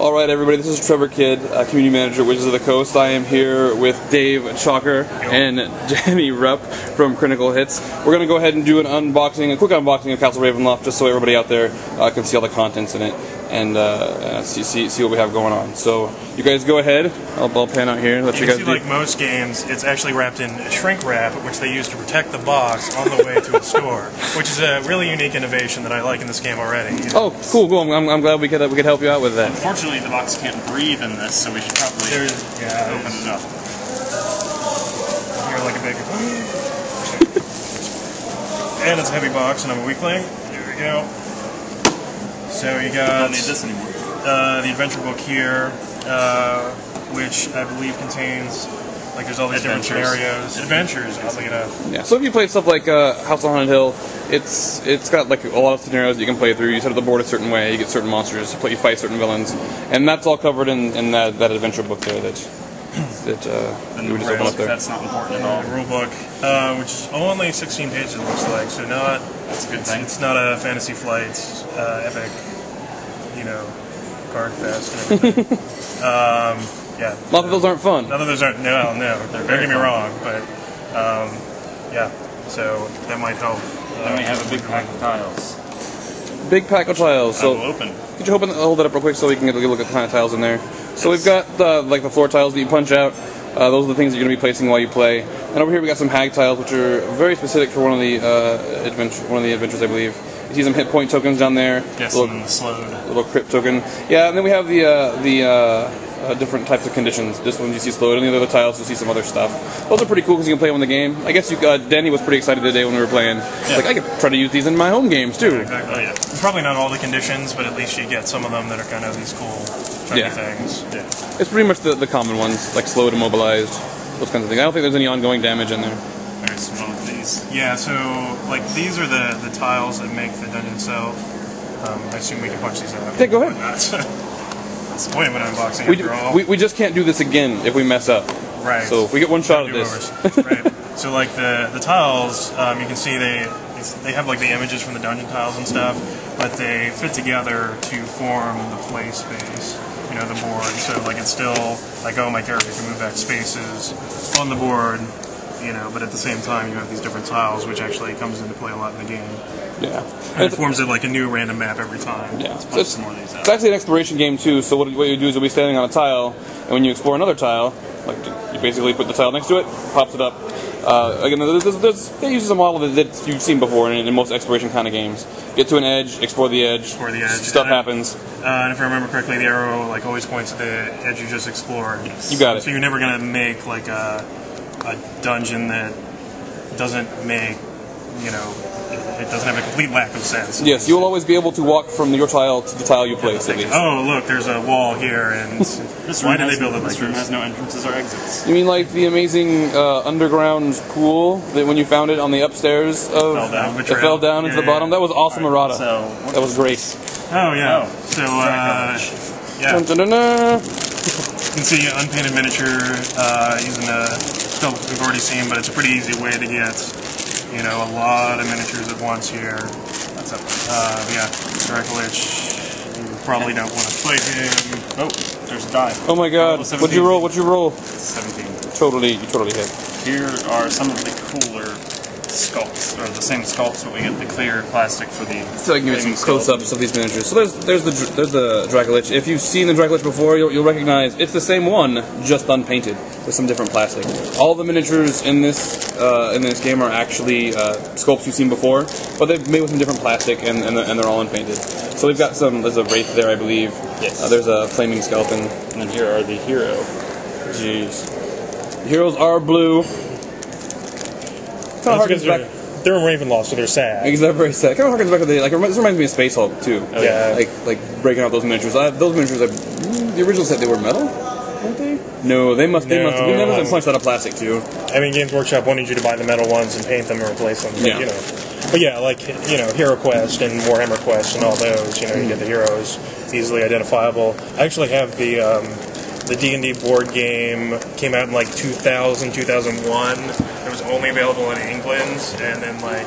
Alright everybody, this is Trevor Kidd, Community Manager at Wizards of the Coast. I am here with Dave Chalker and Jenny Rupp from Critical Hits. We're going to go ahead and do an unboxing, a quick unboxing of Castle Ravenloft, just so everybody out there can see all the contents in it and see what we have going on. So you guys go ahead, I'll pan out here and let you guys see, like most games, it's actually wrapped in shrink wrap, which they use to protect the box on the way to a store, which is a really unique innovation that I like in this game already. You know? Oh, cool. I'm glad we could help you out with that. Unfortunately, the box can't breathe in this, so we should probably open it up. Here, like a big... And it's a heavy box, and I'm a weakling. There we go. So you got... Don't need this anymore. The adventure book here, which I believe contains... Like, there's all these different scenarios. Adventures, oddly enough. Yeah, so if you play stuff like House on Haunted Hill, it's got like a lot of scenarios that you can play through. You set up the board a certain way, you get certain monsters, you fight certain villains, and that's all covered in that adventure book there that you would just open up there. That's not important at all. The rule book, which is only 16 pages, it looks like, so not... That's a good thing. It's not a Fantasy Flight, epic, you know, card fest and everything. Yeah. A lot of those aren't fun. None of those aren't, no, don't get me wrong, but, yeah, so that might help. Then we have a big pack of tiles. Big pack of tiles. So will open. Could you hold that up real quick so we can get a look at the kind of tiles in there? So we've got like the floor tiles that you punch out. Those are the things that you're going to be placing while you play. And over here we got some hag tiles, which are very specific for one of the adventures, I believe. You see some hit point tokens down there. Yes, and the slowed. Little crypt token. Yeah, and then we have the different types of conditions. This one you see slowed, and the other tiles you see some other stuff. Those are pretty cool because you can play them in the game. I guess Danny was pretty excited today when we were playing. Yeah. Like, I could try to use these in my home games too. Yeah, exactly. Oh, yeah. Probably not all the conditions, but at least you get some of them that are kind of these cool, shiny things. Yeah. It's pretty much the common ones, like slowed, immobilized, those kinds of things. I don't think there's any ongoing damage in there. There's one of these. Yeah, so like these are the tiles that make the dungeon itself. I assume we can punch these out. Okay, go ahead. That's the point of an unboxing. We just can't do this again if we mess up. Right. So we get one shot at this. Right. So like the tiles, you can see they have like the images from the dungeon tiles and stuff, but they fit together to form the play space. You know, the board. So like it's still like, oh, my character can move back spaces on the board. You know, but at the same time, you have these different tiles, which actually comes into play a lot in the game. Yeah. And it forms it like a new random map every time. Yeah. So it's actually an exploration game, too, so what you do is you'll be standing on a tile, and when you explore another tile, like you basically put the tile next to it, pops it up. Again, it uses a model that you've seen before in most exploration kind of games. Get to an edge, explore the edge, stuff happens. And if I remember correctly, the arrow like always points to the edge you just explored. You got it. So you're never going to make like a dungeon that doesn't make, you know, it doesn't have a complete lack of sense. Yes, you will always be able to walk from your tile to the tile you place, at least. Oh, look, there's a wall here, and why did they build it like this? This room has no entrances or exits. You mean like the amazing underground pool that when you found it on the upstairs of... It fell down into the bottom? That was awesome, errata. So, that was great. Oh, yeah. So, yeah. Dun, dun, dun, dun. You can see unpainted miniature using the stuff we've already seen, but it's a pretty easy way to get, you know, a lot of miniatures at once here. That's up. Yeah, Dracolich. You probably don't want to fight him. Oh, there's a die. Oh my god. What'd you roll? 17. You totally hit. Here are some of the cooler sculpts, or the same sculpts, but we get the clear plastic for the... So I can give you some close-ups of these miniatures. So there's the Dracolich. If you've seen the Dracolich before, you'll recognize it's the same one, just unpainted with some different plastic. All the miniatures in this game are actually sculpts you've seen before, but they're made with some different plastic and they're all unpainted. So we've got there's a wraith there, I believe. Yes. There's a flaming skeleton. And then here are the hero. Jeez. The heroes are blue. They're in Ravenloft, so they're sad. They're very sad. Kind of harkens back to this reminds me of Space Hulk too. Oh, yeah. Like breaking out those miniatures. Those miniatures, the original said they were metal, weren't they? No, they must have been punched out of plastic too. I mean, Games Workshop wanted you to buy the metal ones and paint them or replace them. But, you know. But yeah, like, you know, Hero Quest and Warhammer Quest and all those. You know, you get the heroes easily identifiable. I actually have the D&D board game. Came out in like 2000, 2001. It was only available in England, and then like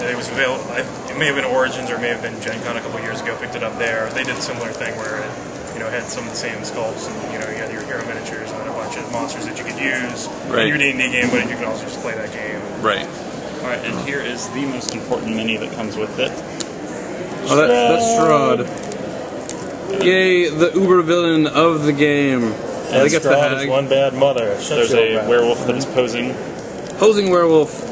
it was available. It may have been Origins or it may have been GenCon a couple years ago. Picked it up there. They did a similar thing where had some of the same sculpts, and you had your hero miniatures and then a bunch of monsters that you could use Right. in your D&D game, but you could also just play that game. Right. All right, and here is the most important mini that comes with it. Oh, that's Strahd. Yay, the uber villain of the game. I And think it's the Strahd is hag. one bad mother. There's a werewolf that is posing. Posing werewolf.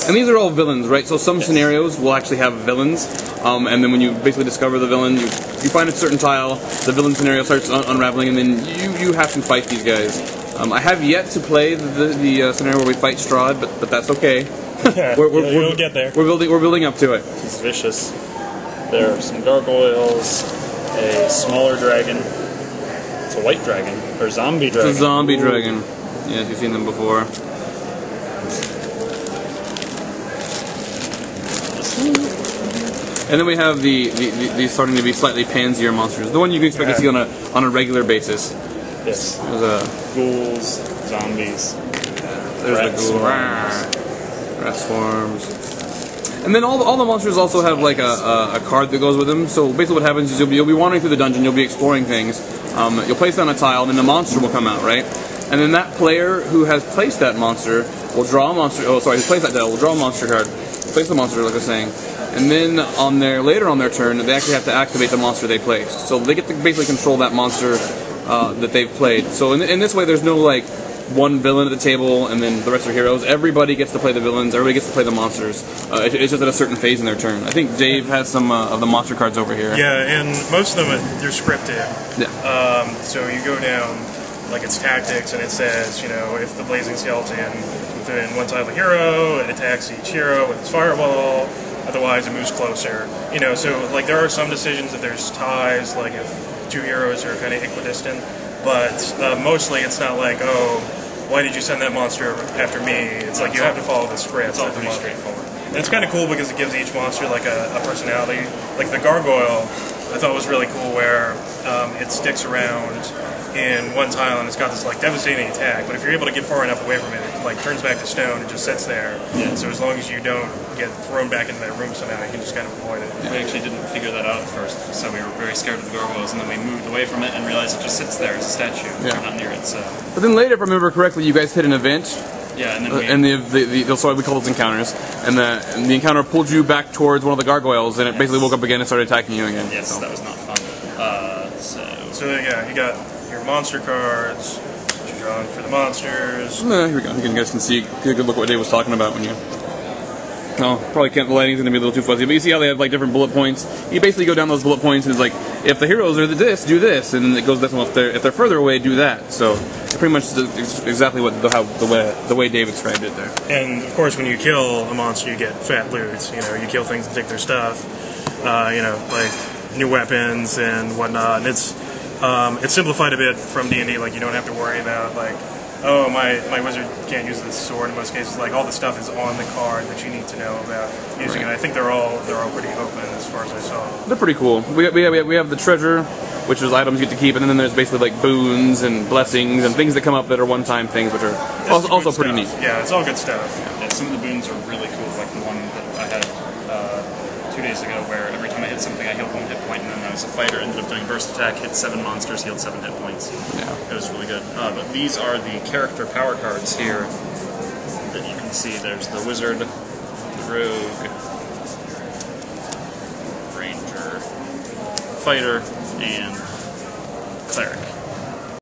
And these are all villains, right? So some scenarios will actually have villains, and then when you basically discover the villain, you find a certain tile, the villain scenario starts unraveling, and then you have to fight these guys. I have yet to play the scenario where we fight Strahd, but that's okay. We'll get there. We're building up to it. He's vicious. There are some gargoyles, a smaller dragon. It's a white dragon, or zombie dragon. It's a zombie dragon. Yes, you've seen them before. And then we have the starting to be slightly pansier monsters. The one you can expect to see on a regular basis. Yes. There's Ghouls, zombies. there's rat the ghoul. Rat swarms. And then all the monsters also have like a card that goes with them. So basically what happens is you'll be wandering through the dungeon, you'll be exploring things. You'll place down a tile, and then the monster will come out, right? And then that player who has placed that monster will draw a monster. Oh, sorry, who placed that tile will draw a monster card. Place the monster, like I was saying. And then later on their turn, they actually have to activate the monster they placed. So they get to basically control that monster that they've played. So in this way, there's no like one villain at the table and then the rest are heroes. Everybody gets to play the villains. Everybody gets to play the monsters. It's just at a certain phase in their turn. I think Dave has some of the monster cards over here. Yeah, and most of them they're scripted. Yeah. So you go down, like it's tactics, and it says, if the blazing skeleton is within one tile of a hero, it attacks each hero with its fireball. Otherwise, it moves closer. So like there are some decisions that there's ties, like if two heroes are kind of equidistant, but mostly it's not like, oh, why did you send that monster after me? It's like you have to follow the script. It's all pretty straightforward. And it's kind of cool because it gives each monster like a personality. Like the gargoyle, I thought was really cool where it sticks around in one tile and it's got this like devastating attack, but if you're able to get far enough away from it, it like turns back to stone and just sits there. Yeah. So as long as you don't get thrown back into that room somehow, you can just kind of avoid it. We actually didn't figure that out at first, so we were very scared of the gargoyles, and then we moved away from it and realized it just sits there as a statue. Yeah. We're not near it, so... But then later, if I remember correctly, you guys hit an event. Yeah, and then we... Sorry, we call those encounters. And the encounter pulled you back towards one of the gargoyles, and it basically woke up again and started attacking you again. Yes, so. that was not fun. So yeah, you got your monster cards, which you're drawing for the monsters. Here we go. You guys can see, get a good look at what Dave was talking about when you... Oh, probably can't, the lighting's going to be a little too fuzzy, but you see how they have like different bullet points? You basically go down those bullet points and it's like, if the heroes are this, do this, and then it goes this one. If they're further away, do that. So it's pretty much exactly what the way Dave described it there. And of course, when you kill a monster, you get fat loot. You kill things and take their stuff. Like new weapons and whatnot. And it's simplified a bit from D&D. Like you don't have to worry about like, oh, my wizard can't use this sword. In most cases, like all the stuff is on the card that you need to know about using it. I think they're all pretty open as far as I saw. They're pretty cool. We have the treasure, which is items you get to keep, and then there's basically like boons and blessings and things that come up that are one-time things, which are also pretty neat. Yeah, it's all good stuff. Yeah, some of the boons are really cool, like the one that I had 2 days ago, where every time I hit something, I healed 1 hit point, and then I was a fighter, ended up doing burst attack, hit 7 monsters, healed 7 hit points. Yeah. It was really good. But these are the character power cards here that you can see. There's the wizard, the rogue, ranger, fighter, and cleric.